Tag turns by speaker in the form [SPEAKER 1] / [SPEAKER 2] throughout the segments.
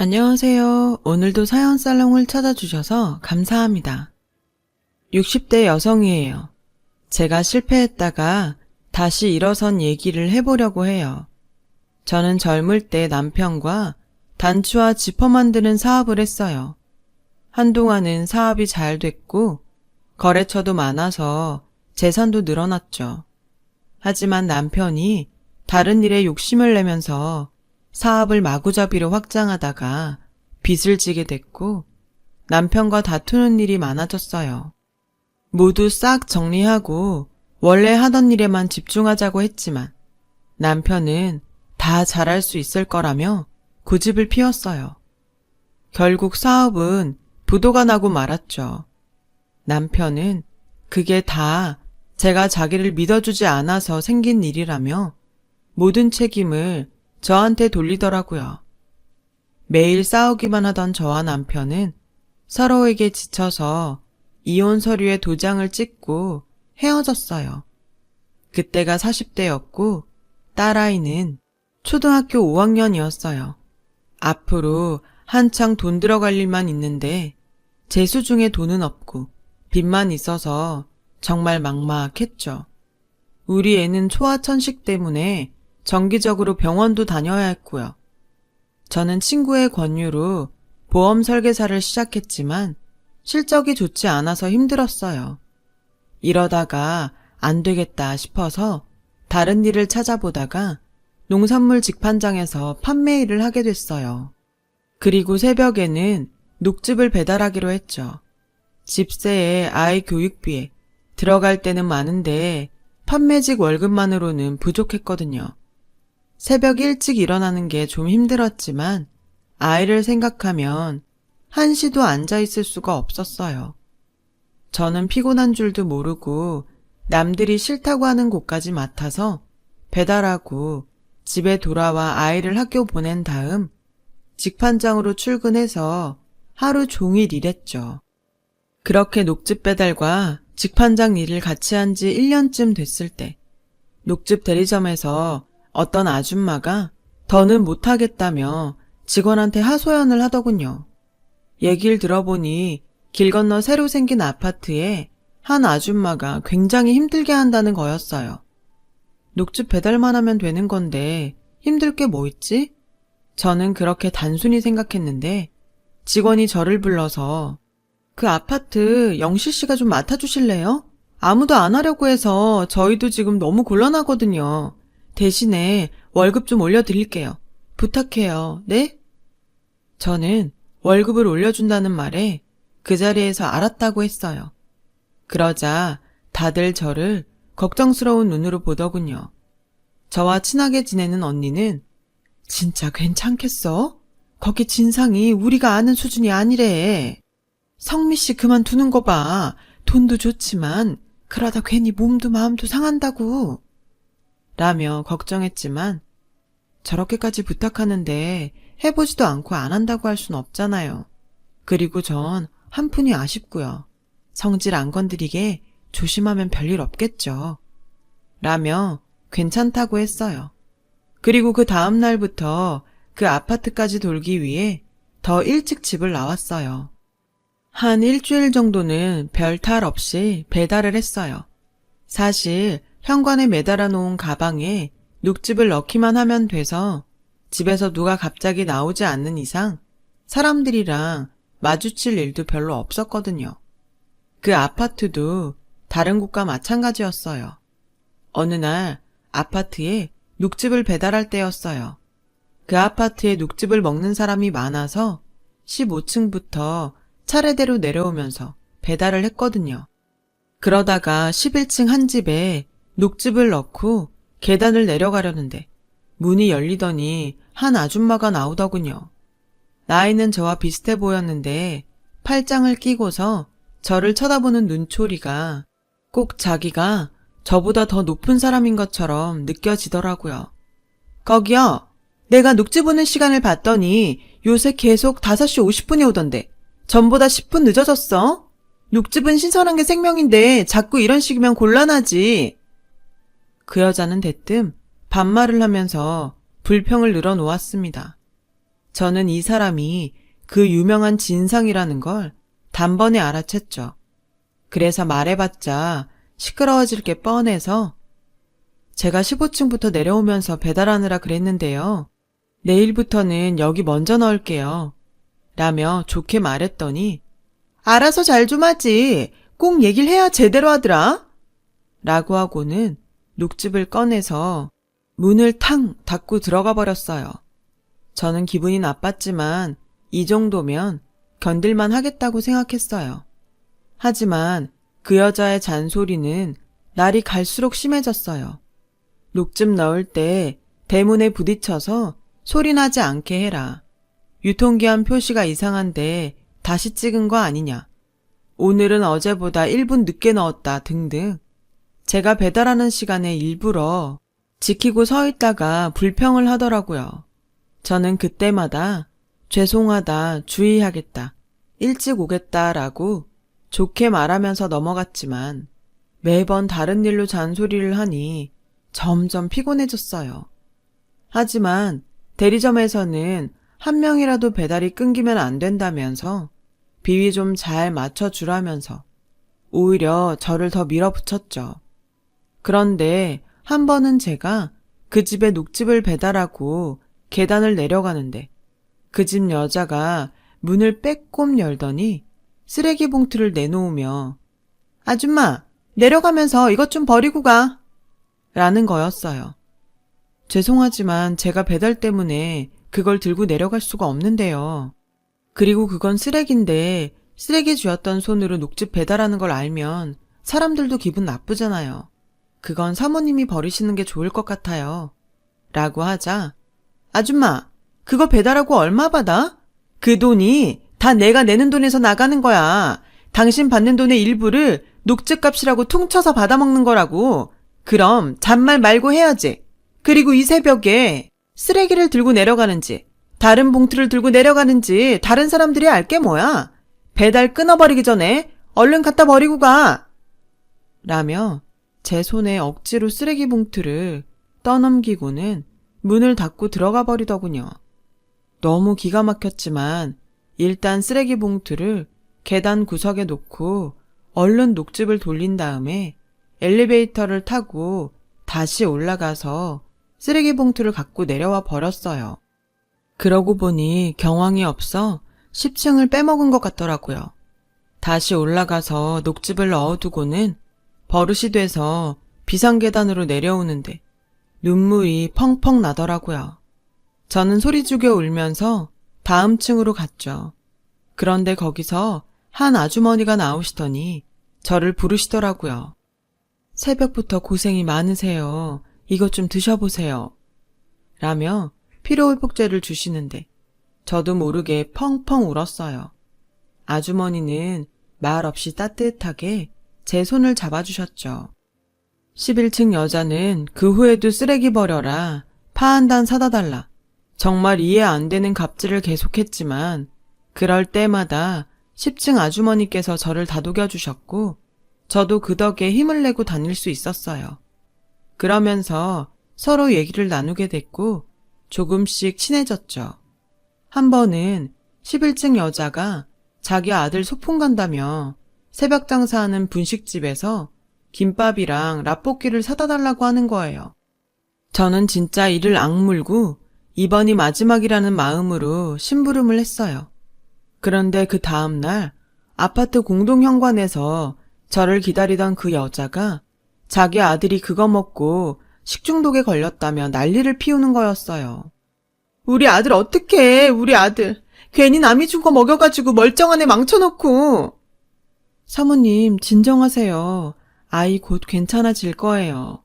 [SPEAKER 1] 안녕하세요. 오늘도 사연 살롱을 찾아주셔서 감사합니다. 60대 여성이에요. 제가 실패했다가 다시 일어선 얘기를 해보려고 해요. 저는 젊을 때 남편과 단추와 지퍼 만드는 사업을 했어요. 한동안은 사업이 잘 됐고 거래처도 많아서 재산도 늘어났죠. 하지만 남편이 다른 일에 욕심을 내면서 사업을 마구잡이로 확장하다가 빚을 지게 됐고 남편과 다투는 일이 많아졌어요. 모두 싹 정리하고 원래 하던 일에만 집중하자고 했지만 남편은 다 잘할 수 있을 거라며 고집을 피웠어요. 결국 사업은 부도가 나고 말았죠. 남편은 그게 다 제가 자기를 믿어주지 않아서 생긴 일이라며 모든 책임을 저한테 돌리더라고요. 매일 싸우기만 하던 저와 남편은 서로에게 지쳐서 이혼 서류에 도장을 찍고 헤어졌어요. 그때가 40대였고 딸아이는 초등학교 5학년이었어요. 앞으로 한창 돈 들어갈 일만 있는데 재수 중에 돈은 없고 빚만 있어서 정말 막막했죠. 우리 애는 소아천식 때문에 정기적으로 병원도 다녀야 했고요. 저는 친구의 권유로 보험 설계사를 시작했지만 실적이 좋지 않아서 힘들었어요. 이러다가 안 되겠다 싶어서 다른 일을 찾아보다가 농산물 직판장에서 판매 일을 하게 됐어요. 그리고 새벽에는 녹즙을 배달하기로 했죠. 집세에 아이 교육비에 들어갈 때는 많은데 판매직 월급만으로는 부족했거든요. 새벽 일찍 일어나는 게 좀 힘들었지만 아이를 생각하면 한시도 앉아있을 수가 없었어요. 저는 피곤한 줄도 모르고 남들이 싫다고 하는 곳까지 맡아서 배달하고 집에 돌아와 아이를 학교 보낸 다음 직판장으로 출근해서 하루 종일 일했죠. 그렇게 녹즙 배달과 직판장 일을 같이 한 지 1년쯤 됐을 때 녹즙 대리점에서 어떤 아줌마가 더는 못하겠다며 직원한테 하소연을 하더군요. 얘기를 들어보니 길 건너 새로 생긴 아파트에 한 아줌마가 굉장히 힘들게 한다는 거였어요. 녹즙 배달만 하면 되는 건데 힘들 게 뭐 있지? 저는 그렇게 단순히 생각했는데 직원이 저를 불러서 그 아파트 영실 씨가 좀 맡아주실래요? 아무도 안 하려고 해서 저희도 지금 너무 곤란하거든요. 대신에 월급 좀 올려드릴게요. 부탁해요. 네? 저는 월급을 올려준다는 말에 그 자리에서 알았다고 했어요. 그러자 다들 저를 걱정스러운 눈으로 보더군요. 저와 친하게 지내는 언니는 진짜 괜찮겠어? 거기 진상이 우리가 아는 수준이 아니래. 성미 씨 그만두는 거 봐. 돈도 좋지만 그러다 괜히 몸도 마음도 상한다고. 라며 걱정했지만 저렇게까지 부탁하는데 해보지도 않고 안 한다고 할 순 없잖아요. 그리고 전 한푼이 아쉽고요. 성질 안 건드리게 조심하면 별일 없겠죠. 라며 괜찮다고 했어요. 그리고 그 다음 날부터 그 아파트까지 돌기 위해 더 일찍 집을 나왔어요. 한 일주일 정도는 별 탈 없이 배달을 했어요. 사실 현관에 매달아 놓은 가방에 녹즙을 넣기만 하면 돼서 집에서 누가 갑자기 나오지 않는 이상 사람들이랑 마주칠 일도 별로 없었거든요. 그 아파트도 다른 곳과 마찬가지였어요. 어느 날 아파트에 녹즙을 배달할 때였어요. 그 아파트에 녹즙을 먹는 사람이 많아서 15층부터 차례대로 내려오면서 배달을 했거든요. 그러다가 11층 한 집에 녹즙을 넣고 계단을 내려가려는데 문이 열리더니 한 아줌마가 나오더군요. 나이는 저와 비슷해 보였는데 팔짱을 끼고서 저를 쳐다보는 눈초리가 꼭 자기가 저보다 더 높은 사람인 것처럼 느껴지더라고요. 거기요. 내가 녹즙 오는 시간을 봤더니 요새 계속 5시 50분에 오던데 전보다 10분 늦어졌어? 녹즙은 신선한 게 생명인데 자꾸 이런 식이면 곤란하지. 그 여자는 대뜸 반말을 하면서 불평을 늘어놓았습니다. 저는 이 사람이 그 유명한 진상이라는 걸 단번에 알아챘죠. 그래서 말해봤자 시끄러워질 게 뻔해서 제가 15층부터 내려오면서 배달하느라 그랬는데요. 내일부터는 여기 먼저 넣을게요. 라며 좋게 말했더니 알아서 잘 좀 하지. 꼭 얘기를 해야 제대로 하더라. 라고 하고는 녹즙을 꺼내서 문을 탕 닫고 들어가 버렸어요. 저는 기분이 나빴지만 이 정도면 견딜만 하겠다고 생각했어요. 하지만 그 여자의 잔소리는 날이 갈수록 심해졌어요. 녹즙 넣을 때 대문에 부딪혀서 소리 나지 않게 해라. 유통기한 표시가 이상한데 다시 찍은 거 아니냐. 오늘은 어제보다 1분 늦게 넣었다 등등. 제가 배달하는 시간에 일부러 지키고 서 있다가 불평을 하더라고요. 저는 그때마다 죄송하다, 주의하겠다, 일찍 오겠다라고 좋게 말하면서 넘어갔지만 매번 다른 일로 잔소리를 하니 점점 피곤해졌어요. 하지만 대리점에서는 한 명이라도 배달이 끊기면 안 된다면서 비위 좀 잘 맞춰주라면서 오히려 저를 더 밀어붙였죠. 그런데 한 번은 제가 그 집에 녹즙을 배달하고 계단을 내려가는데 그 집 여자가 문을 빼꼼 열더니 쓰레기 봉투를 내놓으며 아줌마, 내려가면서 이것 좀 버리고 가. 라는 거였어요. 죄송하지만 제가 배달 때문에 그걸 들고 내려갈 수가 없는데요. 그리고 그건 쓰레기인데 쓰레기 쥐었던 손으로 녹즙 배달하는 걸 알면 사람들도 기분 나쁘잖아요. 그건 사모님이 버리시는 게 좋을 것 같아요. 라고 하자 아줌마, 그거 배달하고 얼마 받아? 그 돈이 다 내가 내는 돈에서 나가는 거야. 당신 받는 돈의 일부를 녹즙 값이라고 퉁쳐서 받아먹는 거라고. 그럼 잔말 말고 해야지. 그리고 이 새벽에 쓰레기를 들고 내려가는지 다른 봉투를 들고 내려가는지 다른 사람들이 알게 뭐야. 배달 끊어버리기 전에 얼른 갖다 버리고 가. 라며 제 손에 억지로 쓰레기 봉투를 떠넘기고는 문을 닫고 들어가 버리더군요. 너무 기가 막혔지만 일단 쓰레기 봉투를 계단 구석에 놓고 얼른 녹즙을 돌린 다음에 엘리베이터를 타고 다시 올라가서 쓰레기 봉투를 갖고 내려와 버렸어요. 그러고 보니 경황이 없어 10층을 빼먹은 것 같더라고요. 다시 올라가서 녹즙을 넣어두고는 버릇이 돼서 비상계단으로 내려오는데 눈물이 펑펑 나더라고요. 저는 소리 죽여 울면서 다음 층으로 갔죠. 그런데 거기서 한 아주머니가 나오시더니 저를 부르시더라고요. 새벽부터 고생이 많으세요. 이것 좀 드셔보세요. 라며 피로회복제를 주시는데 저도 모르게 펑펑 울었어요. 아주머니는 말 없이 따뜻하게 제 손을 잡아주셨죠. 11층 여자는 그 후에도 쓰레기 버려라, 파 한 단 사다 달라. 정말 이해 안 되는 갑질을 계속했지만 그럴 때마다 10층 아주머니께서 저를 다독여 주셨고 저도 그 덕에 힘을 내고 다닐 수 있었어요. 그러면서 서로 얘기를 나누게 됐고 조금씩 친해졌죠. 한 번은 11층 여자가 자기 아들 소풍 간다며 새벽 장사하는 분식집에서 김밥이랑 라볶이를 사다 달라고 하는 거예요. 저는 진짜 이를 악물고 이번이 마지막이라는 마음으로 심부름을 했어요. 그런데 그 다음날 아파트 공동현관에서 저를 기다리던 그 여자가 자기 아들이 그거 먹고 식중독에 걸렸다며 난리를 피우는 거였어요. 우리 아들 어떡해, 우리 아들. 괜히 남이 준 거 먹여가지고 멀쩡한 애 망쳐놓고. 사모님, 진정하세요. 아이 곧 괜찮아질 거예요.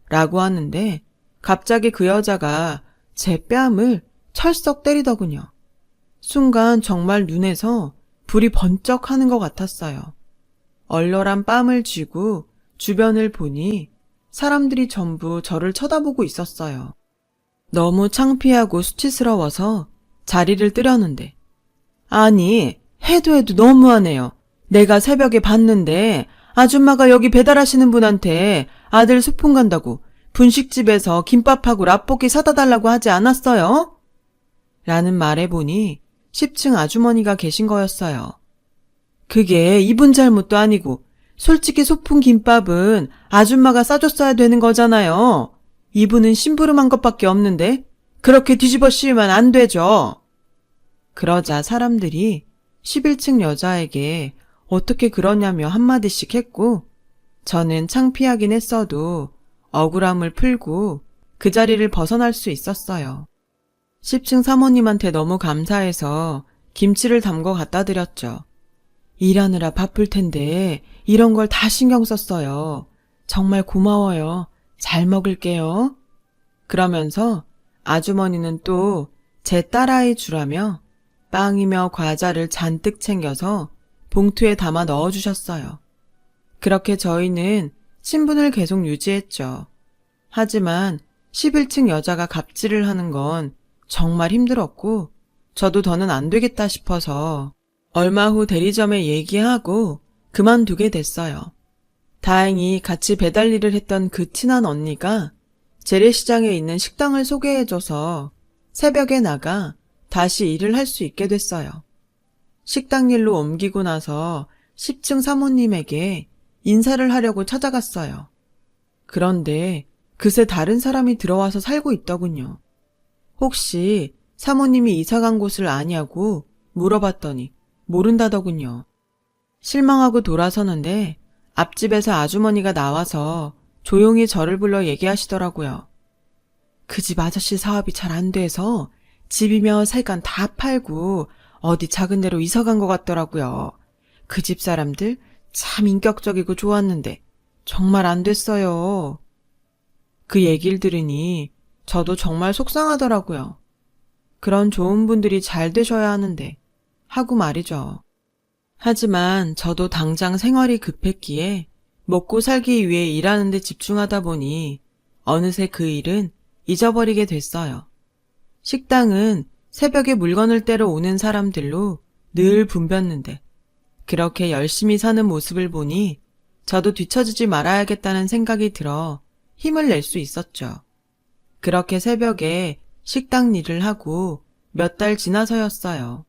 [SPEAKER 1] 라고 하는데 갑자기 그 여자가 제 뺨을 철썩 때리더군요. 순간 정말 눈에서 불이 번쩍 하는 것 같았어요. 얼얼한 뺨을 쥐고 주변을 보니 사람들이 전부 저를 쳐다보고 있었어요. 너무 창피하고 수치스러워서 자리를 뜨려는데 아니, 해도 너무하네요. 내가 새벽에 봤는데 아줌마가 여기 배달하시는 분한테 아들 소풍 간다고 분식집에서 김밥하고 라볶이 사다 달라고 하지 않았어요? 라는 말에 보니 10층 아주머니가 계신 거였어요. 그게 이분 잘못도 아니고 솔직히 소풍 김밥은 아줌마가 싸줬어야 되는 거잖아요. 이분은 심부름한 것밖에 없는데 그렇게 뒤집어 씌우면 안 되죠. 그러자 사람들이 11층 여자에게 어떻게 그러냐며 한마디씩 했고 저는 창피하긴 했어도 억울함을 풀고 그 자리를 벗어날 수 있었어요. 10층 사모님한테 너무 감사해서 김치를 담궈 갖다 드렸죠. 일하느라 바쁠 텐데 이런 걸 다 신경 썼어요. 정말 고마워요. 잘 먹을게요. 그러면서 아주머니는 또 제 딸아이 주라며 빵이며 과자를 잔뜩 챙겨서 봉투에 담아 넣어주셨어요. 그렇게 저희는 친분을 계속 유지했죠. 하지만 11층 여자가 갑질을 하는 건 정말 힘들었고 저도 더는 안 되겠다 싶어서 얼마 후 대리점에 얘기하고 그만두게 됐어요. 다행히 같이 배달 일을 했던 그 친한 언니가 재래시장에 있는 식당을 소개해줘서 새벽에 나가 다시 일을 할 수 있게 됐어요. 식당 일로 옮기고 나서 10층 사모님에게 인사를 하려고 찾아갔어요. 그런데 그새 다른 사람이 들어와서 살고 있더군요. 혹시 사모님이 이사간 곳을 아냐고 물어봤더니 모른다더군요. 실망하고 돌아서는데 앞집에서 아주머니가 나와서 조용히 저를 불러 얘기하시더라고요. 그 집 아저씨 사업이 잘 안 돼서 집이며 살간 다 팔고 어디 작은 데로 이사간 것 같더라고요. 그 집 사람들 참 인격적이고 좋았는데 정말 안 됐어요. 그 얘기를 들으니 저도 정말 속상하더라고요. 그런 좋은 분들이 잘 되셔야 하는데 하고 말이죠. 하지만 저도 당장 생활이 급했기에 먹고 살기 위해 일하는 데 집중하다 보니 어느새 그 일은 잊어버리게 됐어요. 식당은 새벽에 물건을 떼러 오는 사람들로 늘 붐볐는데 그렇게 열심히 사는 모습을 보니 저도 뒤처지지 말아야겠다는 생각이 들어 힘을 낼 수 있었죠. 그렇게 새벽에 식당 일을 하고 몇 달 지나서였어요.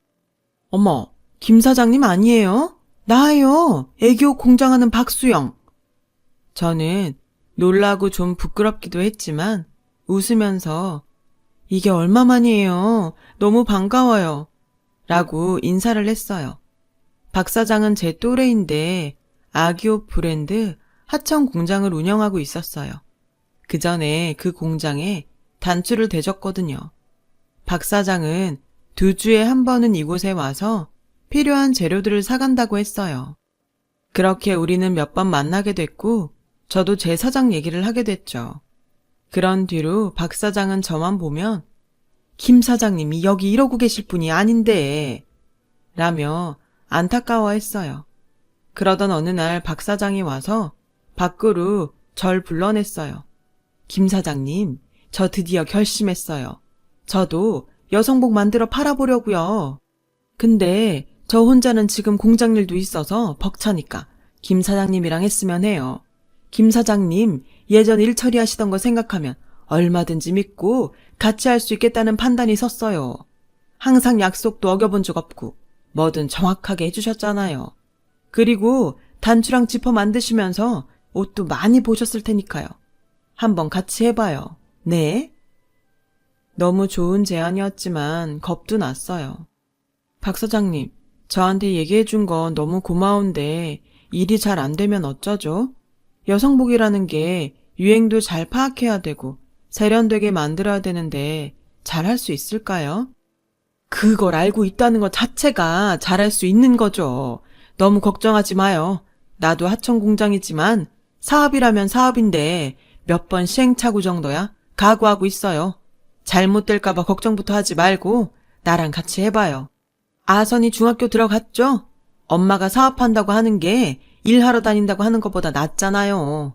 [SPEAKER 1] 어머, 김 사장님 아니에요? 나예요. 애기옷 공장하는 박수영. 저는 놀라고 좀 부끄럽기도 했지만 웃으면서 이게 얼마만이에요. 너무 반가워요. 라고 인사를 했어요. 박 사장은 제 또래인데 아기옷 브랜드 하청 공장을 운영하고 있었어요. 그 전에 그 공장에 단추를 대줬거든요. 박 사장은 2주에 한 번은 이곳에 와서 필요한 재료들을 사간다고 했어요. 그렇게 우리는 몇 번 만나게 됐고 저도 제 사장 얘기를 하게 됐죠. 그런 뒤로 박 사장은 저만 보면 김 사장님이 여기 이러고 계실 분이 아닌데 라며 안타까워했어요. 그러던 어느 날 박 사장이 와서 밖으로 절 불러냈어요. 김 사장님, 저 드디어 결심했어요. 저도 여성복 만들어 팔아보려고요. 근데 저 혼자는 지금 공장 일도 있어서 벅차니까 김 사장님이랑 했으면 해요. 김 사장님 예전 일 처리하시던 거 생각하면 얼마든지 믿고 같이 할 수 있겠다는 판단이 섰어요. 항상 약속도 어겨본 적 없고 뭐든 정확하게 해주셨잖아요. 그리고 단추랑 지퍼 만드시면서 옷도 많이 보셨을 테니까요. 한번 같이 해봐요. 네? 너무 좋은 제안이었지만 겁도 났어요. 박 사장님, 저한테 얘기해준 건 너무 고마운데 일이 잘 안 되면 어쩌죠? 여성복이라는 게 유행도 잘 파악해야 되고 세련되게 만들어야 되는데 잘할 수 있을까요? 그걸 알고 있다는 것 자체가 잘할 수 있는 거죠. 너무 걱정하지 마요. 나도 하청 공장이지만 사업이라면 사업인데 몇 번 시행착오 정도야 각오하고 있어요. 잘못될까봐 걱정부터 하지 말고 나랑 같이 해봐요. 아선이 중학교 들어갔죠? 엄마가 사업한다고 하는 게 일하러 다닌다고 하는 것보다 낫잖아요.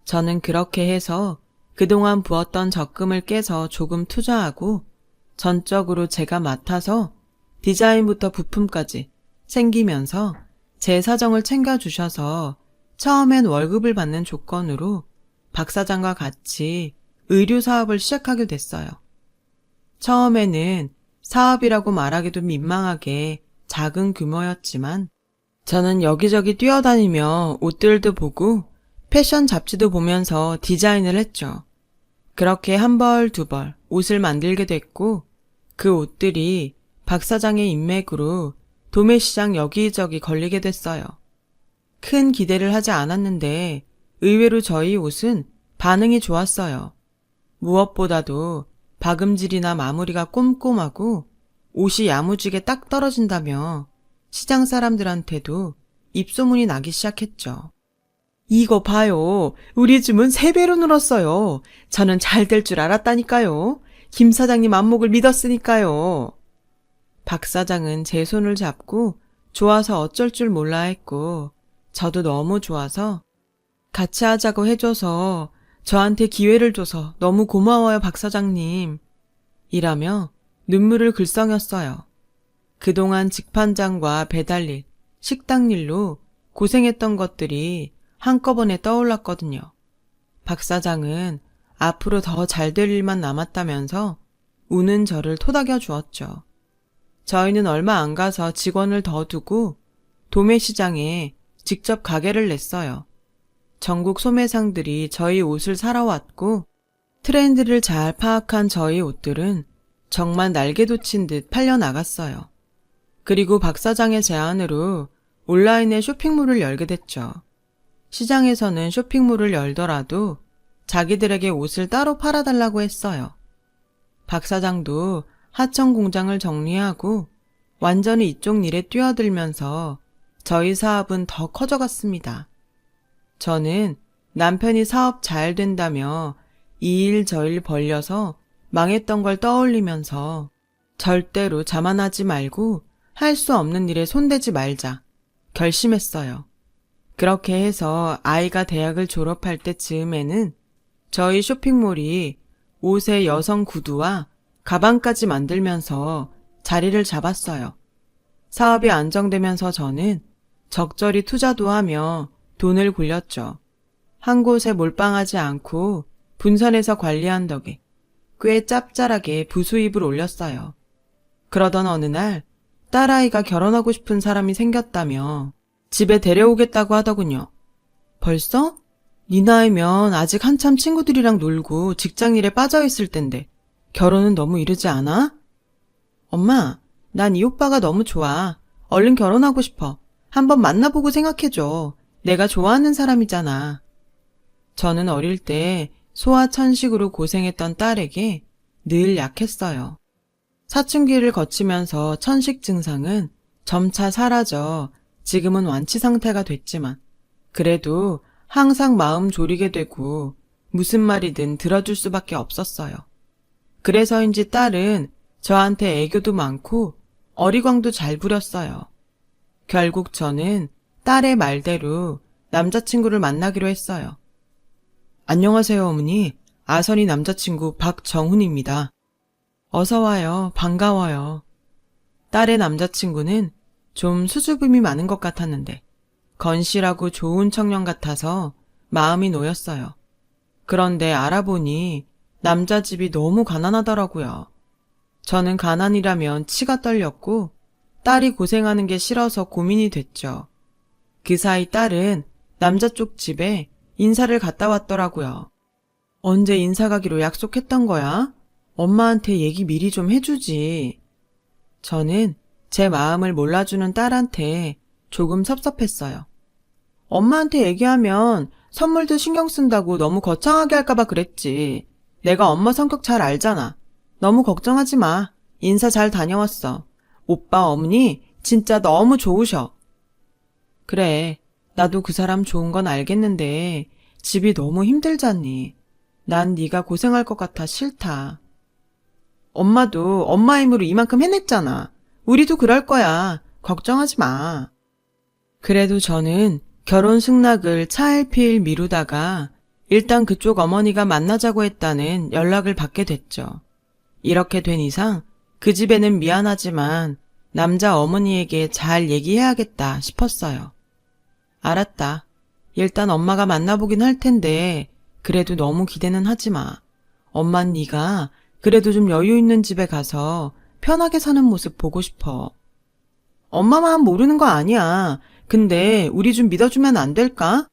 [SPEAKER 1] 저는 그렇게 해서 그동안 부었던 적금을 깨서 조금 투자하고 전적으로 제가 맡아서 디자인부터 부품까지 챙기면서 제 사정을 챙겨주셔서 처음엔 월급을 받는 조건으로 박 사장과 같이 의류 사업을 시작하게 됐어요. 처음에는 사업이라고 말하기도 민망하게 작은 규모였지만 저는 여기저기 뛰어다니며 옷들도 보고 패션 잡지도 보면서 디자인을 했죠. 그렇게 한 벌, 두 벌 옷을 만들게 됐고 그 옷들이 박 사장의 인맥으로 도매시장 여기저기 걸리게 됐어요. 큰 기대를 하지 않았는데 의외로 저희 옷은 반응이 좋았어요. 무엇보다도 박음질이나 마무리가 꼼꼼하고 옷이 야무지게 딱 떨어진다며 시장 사람들한테도 입소문이 나기 시작했죠. 이거 봐요. 우리 줌은 3배로 늘었어요. 저는 잘 될 줄 알았다니까요. 김 사장님 안목을 믿었으니까요. 박 사장은 제 손을 잡고 좋아서 어쩔 줄 몰라 했고 저도 너무 좋아서 같이 하자고 해줘서 저한테 기회를 줘서 너무 고마워요, 박 사장님. 이라며 눈물을 글썽였어요. 그동안 직판장과 배달일, 식당일로 고생했던 것들이 한꺼번에 떠올랐거든요. 박 사장은 앞으로 더 잘 될 일만 남았다면서 우는 저를 토닥여 주었죠. 저희는 얼마 안 가서 직원을 더 두고 도매시장에 직접 가게를 냈어요. 전국 소매상들이 저희 옷을 사러 왔고 트렌드를 잘 파악한 저희 옷들은 정말 날개 돋친 듯 팔려나갔어요. 그리고 박 사장의 제안으로 온라인에 쇼핑몰을 열게 됐죠. 시장에서는 쇼핑몰을 열더라도 자기들에게 옷을 따로 팔아달라고 했어요. 박 사장도 하청 공장을 정리하고 완전히 이쪽 일에 뛰어들면서 저희 사업은 더 커져갔습니다. 저는 남편이 사업 잘 된다며 이 일 저 일 벌려서 망했던 걸 떠올리면서 절대로 자만하지 말고 할 수 없는 일에 손대지 말자 결심했어요. 그렇게 해서 아이가 대학을 졸업할 때 즈음에는 저희 쇼핑몰이 옷의 여성 구두와 가방까지 만들면서 자리를 잡았어요. 사업이 안정되면서 저는 적절히 투자도 하며 돈을 굴렸죠. 한 곳에 몰빵하지 않고 분산해서 관리한 덕에 꽤 짭짤하게 부수입을 올렸어요. 그러던 어느 날 딸아이가 결혼하고 싶은 사람이 생겼다며 집에 데려오겠다고 하더군요. 벌써? 네 나이면 아직 한참 친구들이랑 놀고 직장일에 빠져있을 텐데 결혼은 너무 이르지 않아? 엄마, 난 이 오빠가 너무 좋아. 얼른 결혼하고 싶어. 한번 만나보고 생각해줘. 내가 좋아하는 사람이잖아. 저는 어릴 때 소아천식으로 고생했던 딸에게 늘 약했어요. 사춘기를 거치면서 천식 증상은 점차 사라져 지금은 완치 상태가 됐지만 그래도 항상 마음 졸이게 되고 무슨 말이든 들어줄 수밖에 없었어요. 그래서인지 딸은 저한테 애교도 많고 어리광도 잘 부렸어요. 결국 저는 딸의 말대로 남자친구를 만나기로 했어요. 안녕하세요, 어머니. 아선이 남자친구 박정훈입니다. 어서 와요. 반가워요. 딸의 남자친구는 좀 수줍음이 많은 것 같았는데 건실하고 좋은 청년 같아서 마음이 놓였어요. 그런데 알아보니 남자 집이 너무 가난하더라고요. 저는 가난이라면 치가 떨렸고 딸이 고생하는 게 싫어서 고민이 됐죠. 그 사이 딸은 남자 쪽 집에 인사를 갔다 왔더라고요. 언제 인사 가기로 약속했던 거야? 엄마한테 얘기 미리 좀 해주지. 저는 제 마음을 몰라주는 딸한테 조금 섭섭했어요. 엄마한테 얘기하면 선물도 신경 쓴다고 너무 거창하게 할까봐 그랬지. 내가 엄마 성격 잘 알잖아. 너무 걱정하지 마. 인사 잘 다녀왔어. 오빠 어머니 진짜 너무 좋으셔. 그래, 나도 그 사람 좋은 건 알겠는데 집이 너무 힘들잖니. 난 네가 고생할 것 같아 싫다. 엄마도 엄마 힘으로 이만큼 해냈잖아. 우리도 그럴 거야. 걱정하지 마. 그래도 저는 결혼 승낙을 차일피일 미루다가 일단 그쪽 어머니가 만나자고 했다는 연락을 받게 됐죠. 이렇게 된 이상 그 집에는 미안하지만 남자 어머니에게 잘 얘기해야겠다 싶었어요. 알았다. 일단 엄마가 만나보긴 할 텐데 그래도 너무 기대는 하지 마. 엄만 네가 그래도 좀 여유 있는 집에 가서 편하게 사는 모습 보고 싶어. 엄마만 모르는 거 아니야. 근데 우리 좀 믿어주면 안 될까?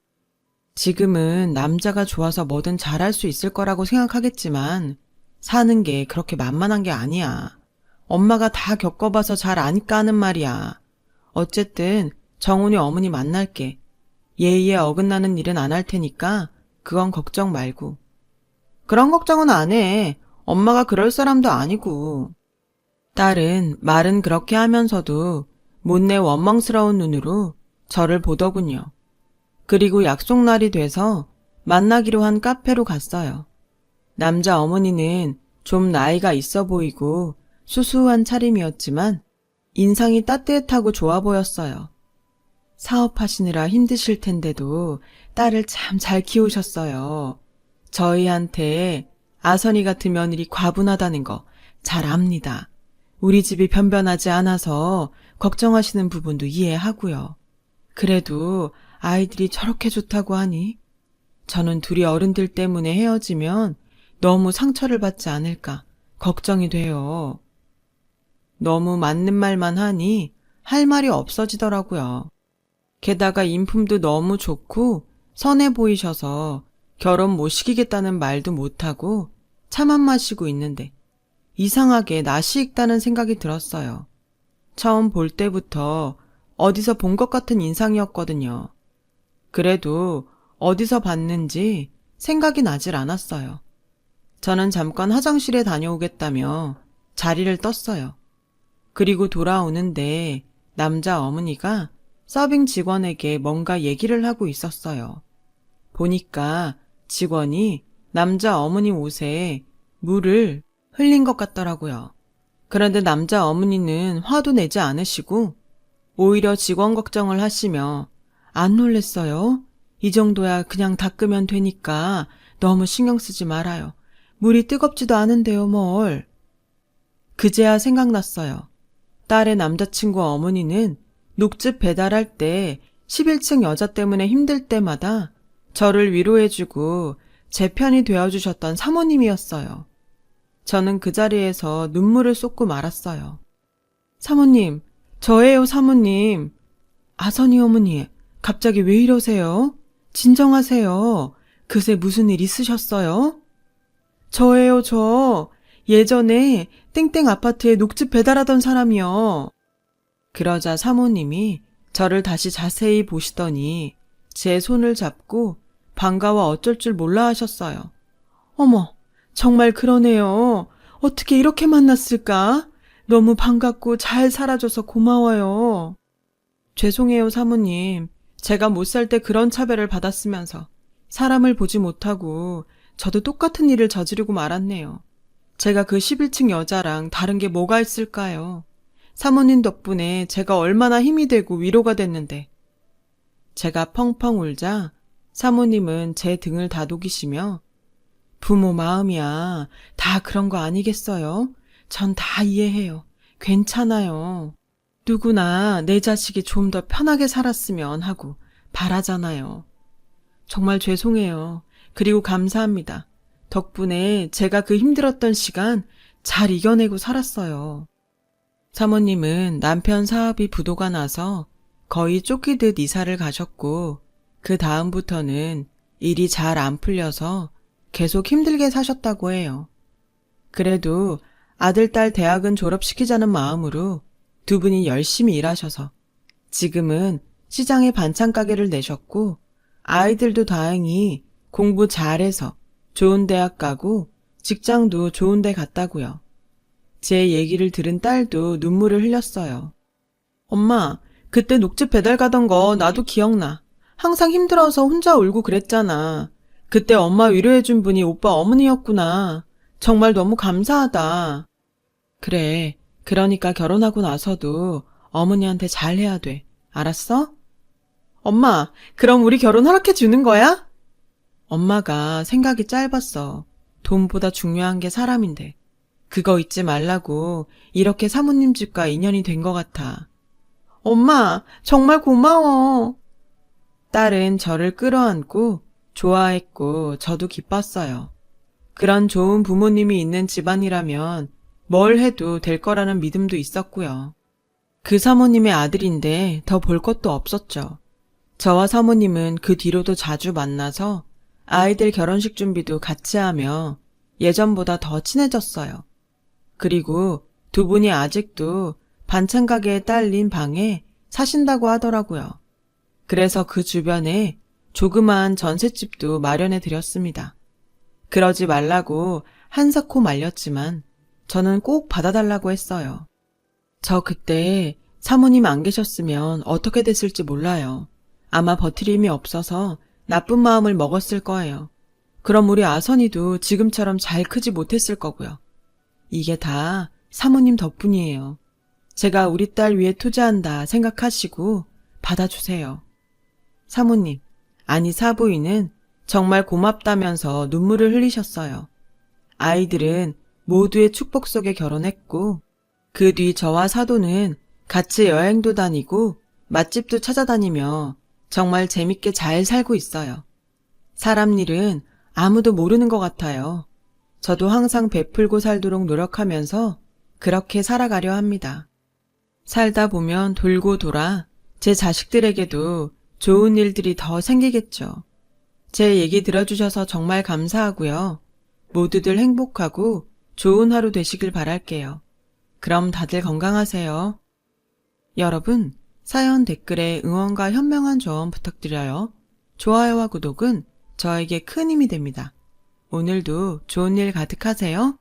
[SPEAKER 1] 지금은 남자가 좋아서 뭐든 잘할 수 있을 거라고 생각하겠지만 사는 게 그렇게 만만한 게 아니야. 엄마가 다 겪어봐서 잘 아니까 하는 말이야. 어쨌든 정훈이 어머니 만날게. 예의에 어긋나는 일은 안 할 테니까 그건 걱정 말고. 그런 걱정은 안 해. 엄마가 그럴 사람도 아니고. 딸은 말은 그렇게 하면서도 못내 원망스러운 눈으로 저를 보더군요. 그리고 약속날이 돼서 만나기로 한 카페로 갔어요. 남자 어머니는 좀 나이가 있어 보이고 수수한 차림이었지만 인상이 따뜻하고 좋아 보였어요. 사업하시느라 힘드실 텐데도 딸을 참 잘 키우셨어요. 저희한테 아선이 같은 며느리 과분하다는 거 잘 압니다. 우리 집이 변변하지 않아서 걱정하시는 부분도 이해하고요. 그래도 아이들이 저렇게 좋다고 하니 저는 둘이 어른들 때문에 헤어지면 너무 상처를 받지 않을까 걱정이 돼요. 너무 맞는 말만 하니 할 말이 없어지더라고요. 게다가 인품도 너무 좋고 선해 보이셔서 결혼 못 시키겠다는 말도 못하고 차만 마시고 있는데 이상하게 낯이 익다는 생각이 들었어요. 처음 볼 때부터 어디서 본 것 같은 인상이었거든요. 그래도 어디서 봤는지 생각이 나질 않았어요. 저는 잠깐 화장실에 다녀오겠다며 자리를 떴어요. 그리고 돌아오는데 남자 어머니가 서빙 직원에게 뭔가 얘기를 하고 있었어요. 보니까 직원이 남자 어머니 옷에 물을 흘린 것 같더라고요. 그런데 남자 어머니는 화도 내지 않으시고 오히려 직원 걱정을 하시며 안 놀랬어요? 이 정도야 그냥 닦으면 되니까 너무 신경 쓰지 말아요. 물이 뜨겁지도 않은데요, 뭘. 그제야 생각났어요. 딸의 남자친구 어머니는 녹즙 배달할 때 11층 여자 때문에 힘들 때마다 저를 위로해주고 제 편이 되어주셨던 사모님이었어요. 저는 그 자리에서 눈물을 쏟고 말았어요. 사모님, 저예요, 사모님. 아선이 어머니, 갑자기 왜 이러세요? 진정하세요. 그새 무슨 일 있으셨어요? 저예요, 저. 예전에 땡땡 아파트에 녹즙 배달하던 사람이요. 그러자 사모님이 저를 다시 자세히 보시더니 제 손을 잡고 반가워 어쩔 줄 몰라 하셨어요. 어머, 정말 그러네요. 어떻게 이렇게 만났을까? 너무 반갑고 잘 살아줘서 고마워요. 죄송해요, 사모님. 제가 못 살 때 그런 차별을 받았으면서 사람을 보지 못하고 저도 똑같은 일을 저지르고 말았네요. 제가 그 11층 여자랑 다른 게 뭐가 있을까요? 사모님 덕분에 제가 얼마나 힘이 되고 위로가 됐는데. 제가 펑펑 울자 사모님은 제 등을 다독이시며 부모 마음이야. 다 그런 거 아니겠어요? 전 다 이해해요. 괜찮아요. 누구나 내 자식이 좀 더 편하게 살았으면 하고 바라잖아요. 정말 죄송해요. 그리고 감사합니다. 덕분에 제가 그 힘들었던 시간 잘 이겨내고 살았어요. 사모님은 남편 사업이 부도가 나서 거의 쫓기듯 이사를 가셨고 그 다음부터는 일이 잘 안 풀려서 계속 힘들게 사셨다고 해요. 그래도 아들, 딸 대학은 졸업시키자는 마음으로 두 분이 열심히 일하셔서 지금은 시장에 반찬 가게를 내셨고 아이들도 다행히 공부 잘해서 좋은 대학 가고 직장도 좋은 데 갔다고요. 제 얘기를 들은 딸도 눈물을 흘렸어요. 엄마, 그때 녹즙 배달 가던 거 나도 기억나. 항상 힘들어서 혼자 울고 그랬잖아. 그때 엄마 위로해준 분이 오빠 어머니였구나. 정말 너무 감사하다. 그래, 그러니까 결혼하고 나서도 어머니한테 잘해야 돼. 알았어? 엄마, 그럼 우리 결혼 허락해 주는 거야? 엄마가 생각이 짧았어. 돈보다 중요한 게 사람인데. 그거 잊지 말라고 이렇게 사모님 집과 인연이 된 것 같아. 엄마, 정말 고마워. 딸은 저를 끌어안고 좋아했고 저도 기뻤어요. 그런 좋은 부모님이 있는 집안이라면 뭘 해도 될 거라는 믿음도 있었고요. 그 사모님의 아들인데 더 볼 것도 없었죠. 저와 사모님은 그 뒤로도 자주 만나서 아이들 결혼식 준비도 같이 하며 예전보다 더 친해졌어요. 그리고 두 분이 아직도 반찬 가게에 딸린 방에 사신다고 하더라고요. 그래서 그 주변에 조그마한 전셋집도 마련해 드렸습니다. 그러지 말라고 한사코 말렸지만 저는 꼭 받아달라고 했어요. 저 그때 사모님 안 계셨으면 어떻게 됐을지 몰라요. 아마 버틸 힘이 없어서 나쁜 마음을 먹었을 거예요. 그럼 우리 아선이도 지금처럼 잘 크지 못했을 거고요. 이게 다 사모님 덕분이에요. 제가 우리 딸 위해 투자한다 생각하시고 받아주세요. 사모님, 아니 사부인은 정말 고맙다면서 눈물을 흘리셨어요. 아이들은 모두의 축복 속에 결혼했고 그 뒤 저와 사도는 같이 여행도 다니고 맛집도 찾아다니며 정말 재밌게 잘 살고 있어요. 사람 일은 아무도 모르는 것 같아요. 저도 항상 베풀고 살도록 노력하면서 그렇게 살아가려 합니다. 살다 보면 돌고 돌아 제 자식들에게도 좋은 일들이 더 생기겠죠. 제 얘기 들어주셔서 정말 감사하고요. 모두들 행복하고 좋은 하루 되시길 바랄게요. 그럼 다들 건강하세요. 여러분, 사연 댓글에 응원과 현명한 조언 부탁드려요. 좋아요와 구독은 저에게 큰 힘이 됩니다. 오늘도 좋은 일 가득하세요.